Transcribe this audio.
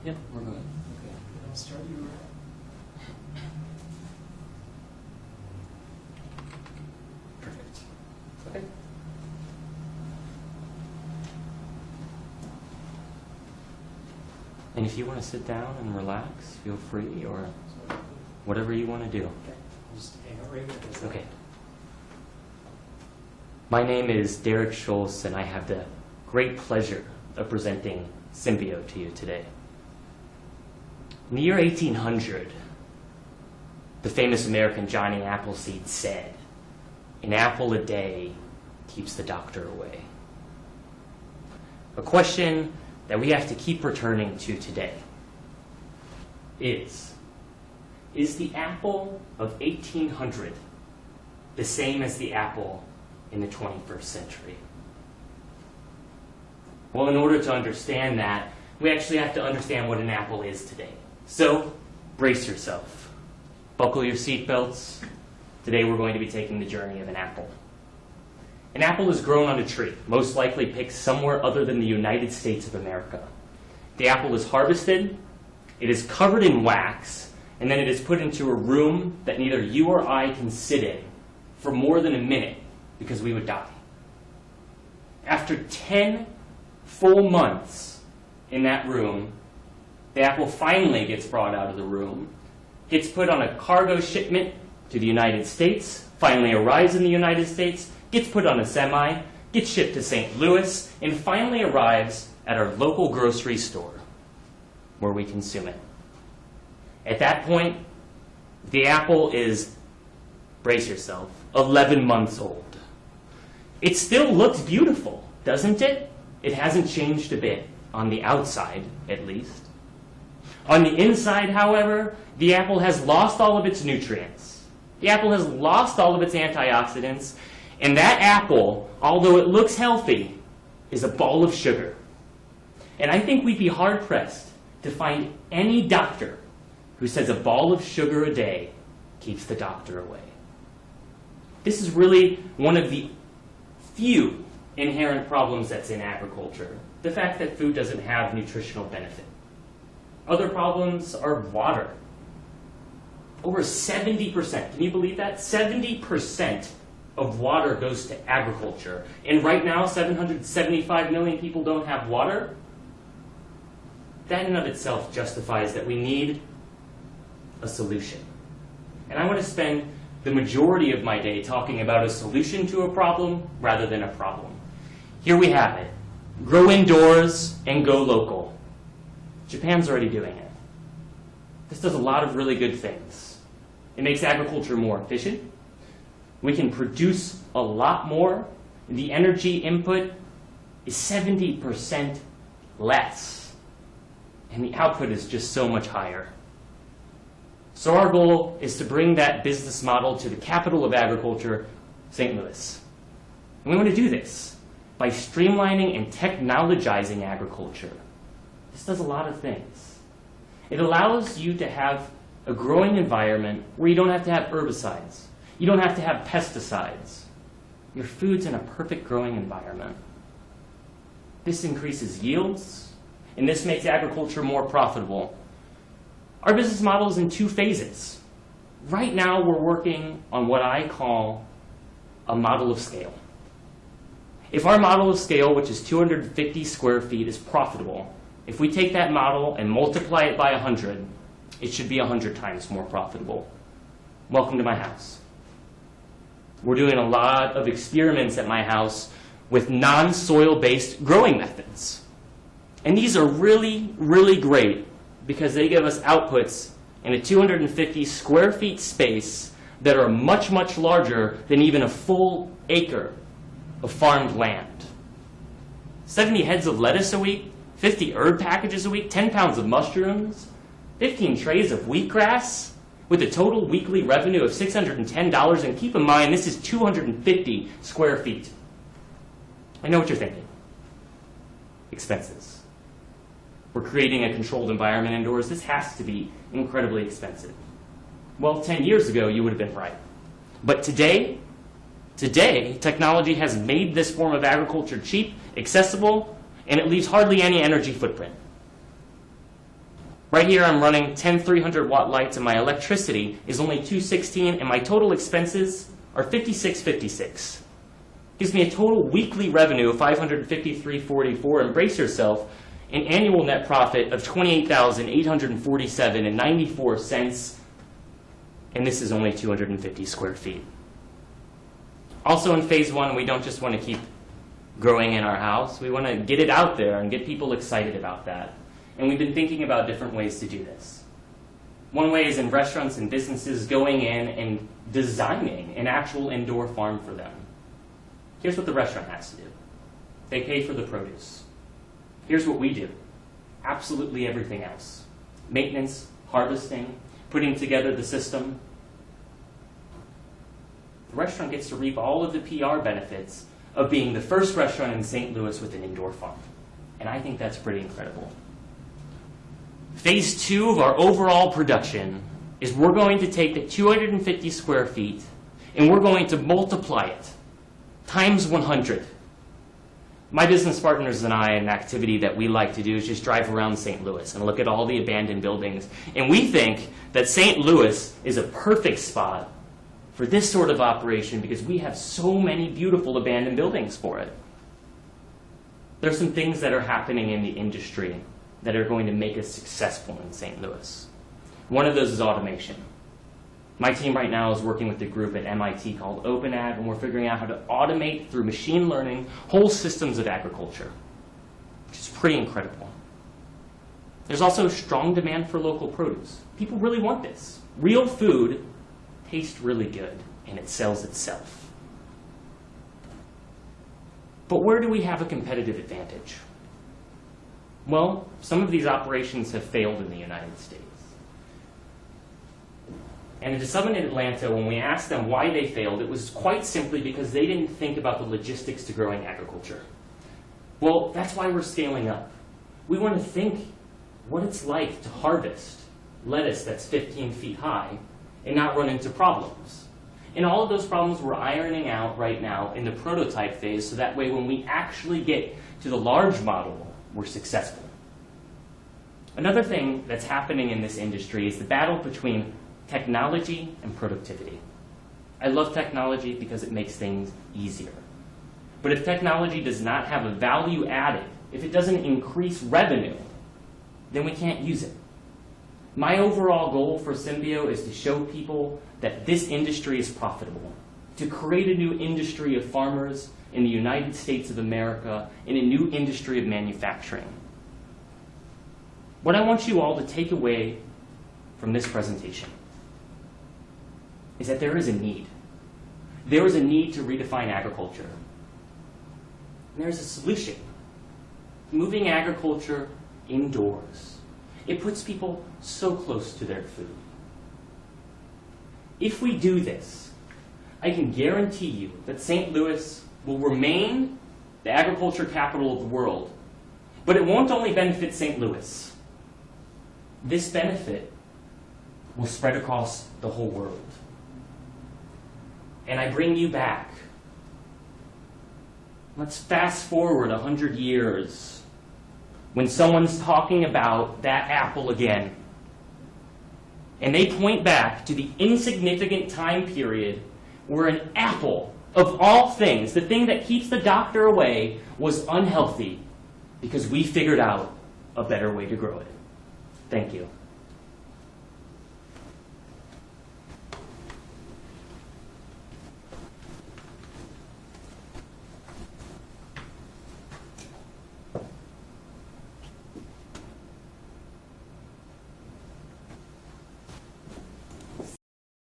Yep, we're good. Okay. I'll start you. Perfect. Okay. And if you want to sit down and relax, feel free, or whatever you want to do. Okay. I'll just hang out right here. Okay. My name is Derek Schultz, and I have the great pleasure of presenting Symbio to you today. In the year 1800, the famous American Johnny Appleseed said, "An apple a day keeps the doctor away." A question that we have to keep returning to today is the apple of 1800 the same as the apple in the 21st century? Well, in order to understand that, we actually have to understand what an apple is today. So, brace yourself. Buckle your seatbelts. Today we're going to be taking the journey of an apple. An apple is grown on a tree, most likely picked somewhere other than the United States of America. The apple is harvested, it is covered in wax, and then it is put into a room that neither you or I can sit in for more than a minute because we would die. After 10 full months in that room, the apple finally gets brought out of the room, gets put on a cargo shipment to the United States, finally arrives in the United States, gets put on a semi, gets shipped to St. Louis, and finally arrives at our local grocery store where we consume it. At that point, the apple is, brace yourself, 11 months old. It still looks beautiful, doesn't it? It hasn't changed a bit, on the outside at least. On the inside, however, the apple has lost all of its nutrients. The apple has lost all of its antioxidants, and that apple, although it looks healthy, is a ball of sugar. And I think we'd be hard-pressed to find any doctor who says a ball of sugar a day keeps the doctor away. This is really one of the few inherent problems that's in agriculture, the fact that food doesn't have nutritional benefit. Other problems are water. Over 70%, can you believe that? 70% of water goes to agriculture. And right now, 775 million people don't have water. That in and of itself justifies that we need a solution. And I want to spend the majority of my day talking about a solution to a problem rather than a problem. Here we have it. Grow indoors and go local. Japan's already doing it. This does a lot of really good things. It makes agriculture more efficient. We can produce a lot more. The energy input is 70% less. And the output is just so much higher. So our goal is to bring that business model to the capital of agriculture, St. Louis. And we want to do this by streamlining and technologizing agriculture. This does a lot of things. It allows you to have a growing environment where you don't have to have herbicides. You don't have to have pesticides. Your food's in a perfect growing environment. This increases yields, and this makes agriculture more profitable. Our business model is in two phases. Right now, we're working on what I call a model of scale. If our model of scale, which is 250 square feet, is profitable, if we take that model and multiply it by 100, it should be 100 times more profitable. Welcome to my house. We're doing a lot of experiments at my house with non-soil-based growing methods. And these are really, really great because they give us outputs in a 250 square feet space that are much, much larger than even a full acre of farmed land. 70 heads of lettuce a week, 50 herb packages a week, 10 pounds of mushrooms, 15 trays of wheatgrass, with a total weekly revenue of $610. And keep in mind, this is 250 square feet. I know what you're thinking. Expenses. We're creating a controlled environment indoors. This has to be incredibly expensive. Well, 10 years ago, you would have been right. But today, technology has made this form of agriculture cheap, accessible, and it leaves hardly any energy footprint. Right here, I'm running 10 300-watt lights, and my electricity is only $216, and my total expenses are $56.56. Gives me a total weekly revenue of $553.44, and brace yourself, an annual net profit of $28,847.94, and this is only 250 square feet. Also in phase one, we don't just want to keep growing in our house. We want to get it out there and get people excited about that. And we've been thinking about different ways to do this. One way is in restaurants and businesses going in and designing an actual indoor farm for them. Here's what the restaurant has to do. They pay for the produce. Here's what we do. Absolutely everything else. Maintenance, harvesting, putting together the system. The restaurant gets to reap all of the PR benefits of being the first restaurant in St. Louis with an indoor farm. And I think that's pretty incredible. Phase 2 of our overall production is we're going to take the 250 square feet and we're going to multiply it times 100. My business partners and I, an activity that we like to do is just drive around St. Louis and look at all the abandoned buildings. And we think that St. Louis is a perfect spot for this sort of operation because we have so many beautiful abandoned buildings for it. There's some things that are happening in the industry that are going to make us successful in St. Louis. One of those is automation. My team right now is working with a group at MIT called OpenAg, and we're figuring out how to automate through machine learning whole systems of agriculture, which is pretty incredible. There's also strong demand for local produce. People really want this. Real food tastes really good, and it sells itself. But where do we have a competitive advantage? Well, some of these operations have failed in the United States. And at Summit in Atlanta, when we asked them why they failed, it was quite simply because they didn't think about the logistics to growing agriculture. Well, that's why we're scaling up. We want to think what it's like to harvest lettuce that's 15 feet high and not run into problems. And all of those problems we're ironing out right now in the prototype phase, so that way when we actually get to the large model, we're successful. Another thing that's happening in this industry is the battle between technology and productivity. I love technology because it makes things easier. But if technology does not have a value added, if it doesn't increase revenue, then we can't use it. My overall goal for Symbio is to show people that this industry is profitable, to create a new industry of farmers in the United States of America, in a new industry of manufacturing. What I want you all to take away from this presentation is that there is a need. There is a need to redefine agriculture. And there's a solution. Moving agriculture indoors. It puts people so close to their food. If we do this, I can guarantee you that St. Louis will remain the agriculture capital of the world. But it won't only benefit St. Louis. This benefit will spread across the whole world. And I bring you back. Let's fast forward 100 years when someone's talking about that apple again. And they point back to the insignificant time period where an apple, of all things, the thing that keeps the doctor away, was unhealthy because we figured out a better way to grow it. Thank you.